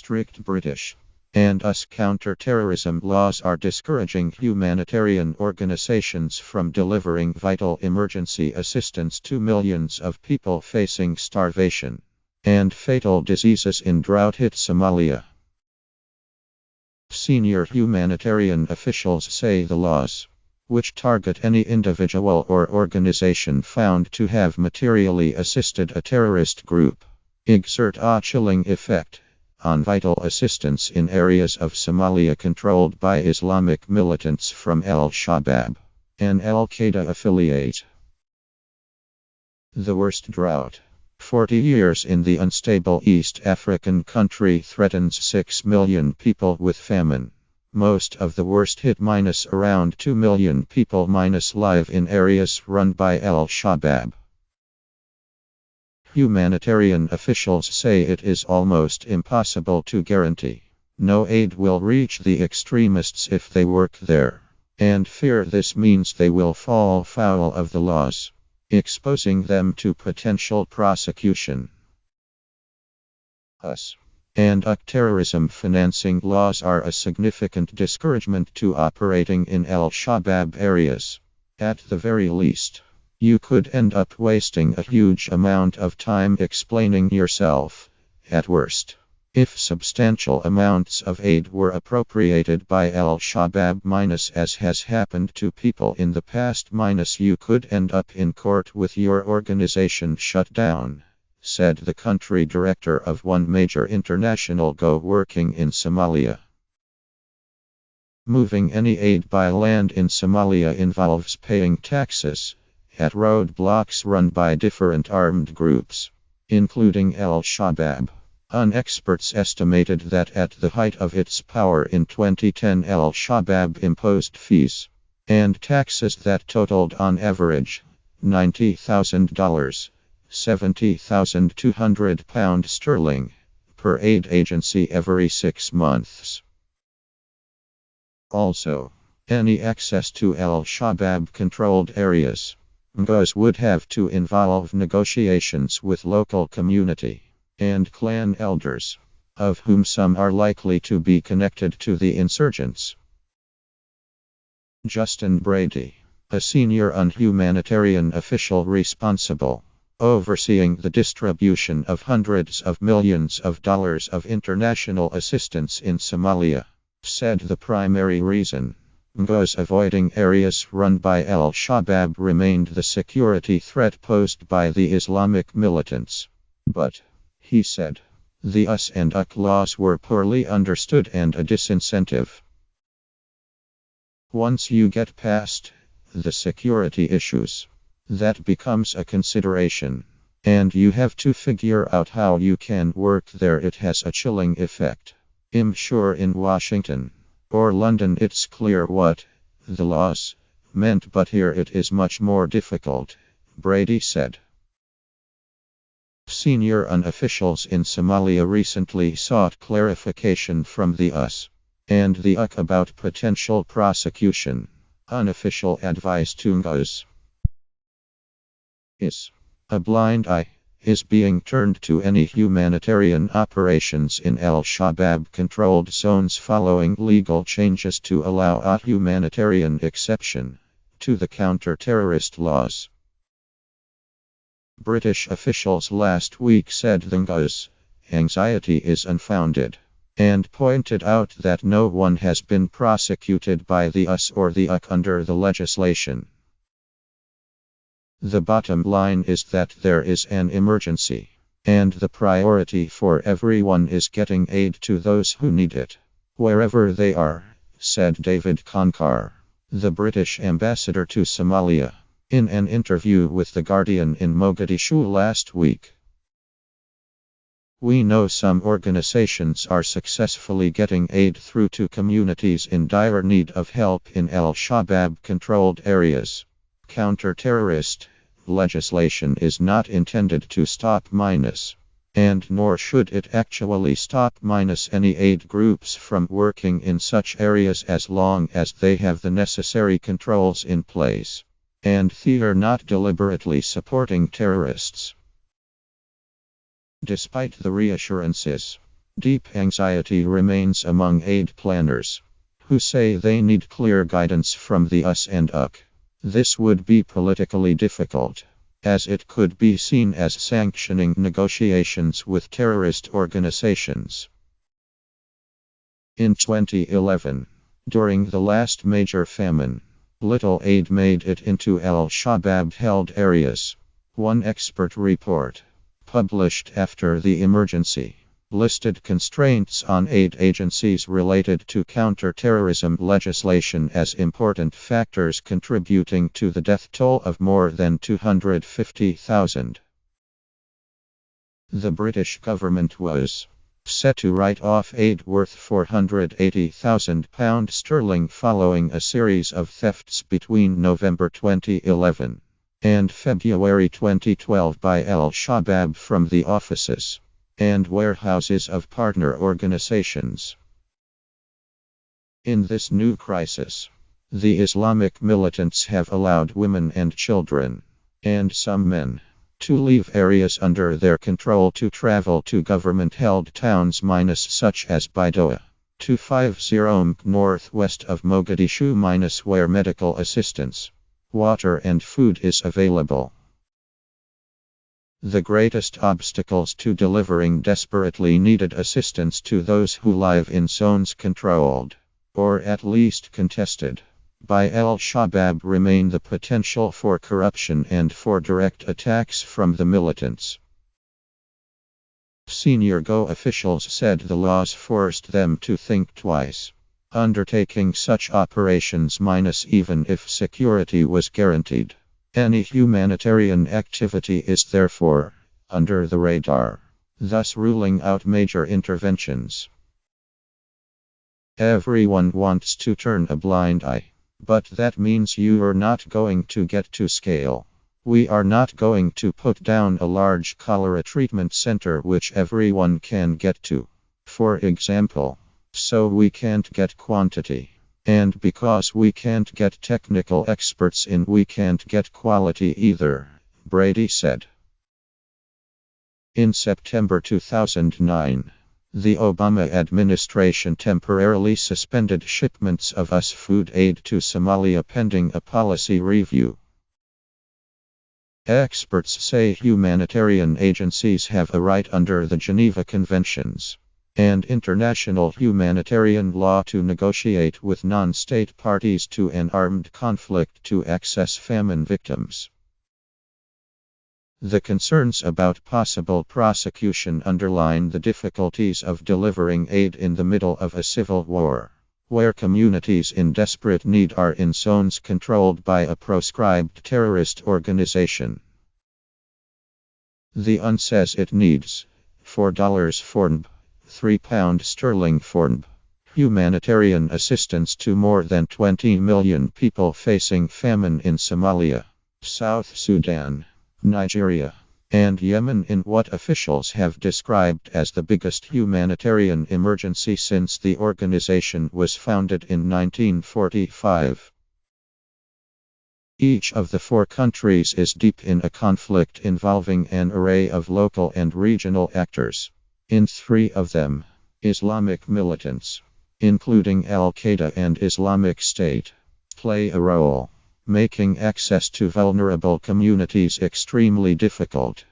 strict British and US counter-terrorism laws are discouraging humanitarian organizations from delivering vital emergency assistance to millions of people facing starvation and fatal diseases in drought-hit Somalia. Senior humanitarian officials say the laws, which target any individual or organization found to have materially assisted a terrorist group, exert a chilling effect on vital assistance in areas of Somalia controlled by Islamic militants from Al-Shabaab, an Al-Qaeda affiliate. The worst drought, 40 years in the unstable East African country, threatens 6 million people with famine. Most of the worst hit around 2 million people live in areas run by Al-Shabaab. Humanitarian officials say it is almost impossible to guarantee no aid will reach the extremists if they work there, and fear this means they will fall foul of the laws, exposing them to potential prosecution. US and terrorism financing laws are a significant discouragement to operating in Al-Shabaab areas. At the very least, you could end up wasting a huge amount of time explaining yourself. At worst, if substantial amounts of aid were appropriated by Al-Shabaab as has happened to people in the past you could end up in court with your organization shut down, said the country director of one major international NGO working in Somalia. Moving any aid by land in Somalia involves paying taxes at roadblocks run by different armed groups, including Al-Shabaab. Experts estimated that at the height of its power in 2010, Al-Shabaab imposed fees and taxes that totaled on average $90,000, £70,200 per aid agency every 6 months. Also, any access to Al-Shabaab controlled areas NGOs would have to involve negotiations with local community and clan elders, of whom some are likely to be connected to the insurgents. Justin Brady, a senior humanitarian official responsible overseeing the distribution of hundreds of millions of dollars of international assistance in Somalia, said the primary reason NGOs avoiding areas run by Al-Shabaab remained the security threat posed by the Islamic militants. But, he said, the US and UK laws were poorly understood and a disincentive. Once you get past the security issues, that becomes a consideration, and you have to figure out how you can work there. It has a chilling effect. I'm sure in Washington or London it's clear what the laws meant, but here it is much more difficult, Brady said. Senior officials in Somalia recently sought clarification from the US and the UK about potential prosecution. Unofficial advice to NGOs is a blind eye is being turned to any humanitarian operations in Al-Shabaab controlled zones following legal changes to allow a humanitarian exception to the counter-terrorist laws. British officials last week said the NGO's anxiety is unfounded and pointed out that no one has been prosecuted by the US or the UK under the legislation. The bottom line is that there is an emergency, and the priority for everyone is getting aid to those who need it, wherever they are, said David Konkar, the British ambassador to Somalia, in an interview with The Guardian in Mogadishu last week. We know some organizations are successfully getting aid through to communities in dire need of help in Al-Shabaab controlled areas. Counter-terrorist legislation is not intended to stop and nor should it actually stop any aid groups from working in such areas as long as they have the necessary controls in place and they are not deliberately supporting terrorists. Despite the reassurances, Deep anxiety remains among aid planners, who say they need clear guidance from the US and UK. This would be politically difficult, as it could be seen as sanctioning negotiations with terrorist organizations. In 2011, during the last major famine, little aid made it into al-Shabaab-held areas. One expert report, published after the emergency, listed constraints on aid agencies related to counter-terrorism legislation as important factors contributing to the death toll of more than 250,000. The British government was set to write off aid worth £480,000 following a series of thefts between November 2011 and February 2012 by al-Shabaab from the offices and warehouses of partner organizations. In this new crisis, the Islamic militants have allowed women and children, and some men, to leave areas under their control to travel to government-held towns such as Baidoa, 250 northwest of Mogadishu where medical assistance, water and food is available. The greatest obstacles to delivering desperately needed assistance to those who live in zones controlled, or at least contested, by al-Shabaab remain the potential for corruption and for direct attacks from the militants. Senior GO officials said the laws forced them to think twice, undertaking such operations even if security was guaranteed. Any humanitarian activity is therefore under the radar, thus ruling out major interventions. Everyone wants to turn a blind eye, but that means you're not going to get to scale. We are not going to put down a large cholera treatment center which everyone can get to, for example, so we can't get quantity. And because we can't get technical experts in, we can't get quality either, Brady said. In September 2009, the Obama administration temporarily suspended shipments of US food aid to Somalia pending a policy review. Experts say humanitarian agencies have a right under the Geneva Conventions and international humanitarian law to negotiate with non-state parties to an armed conflict to access famine victims. The concerns about possible prosecution underline the difficulties of delivering aid in the middle of a civil war, where communities in desperate need are in zones controlled by a proscribed terrorist organization. The UN says it needs $4 for £3 for humanitarian assistance to more than 20 million people facing famine in Somalia, South Sudan, Nigeria, and Yemen in what officials have described as the biggest humanitarian emergency since the organization was founded in 1945. Each of the four countries is deep in a conflict involving an array of local and regional actors. In three of them, Islamic militants, including Al-Qaeda and Islamic State, play a role, making access to vulnerable communities extremely difficult.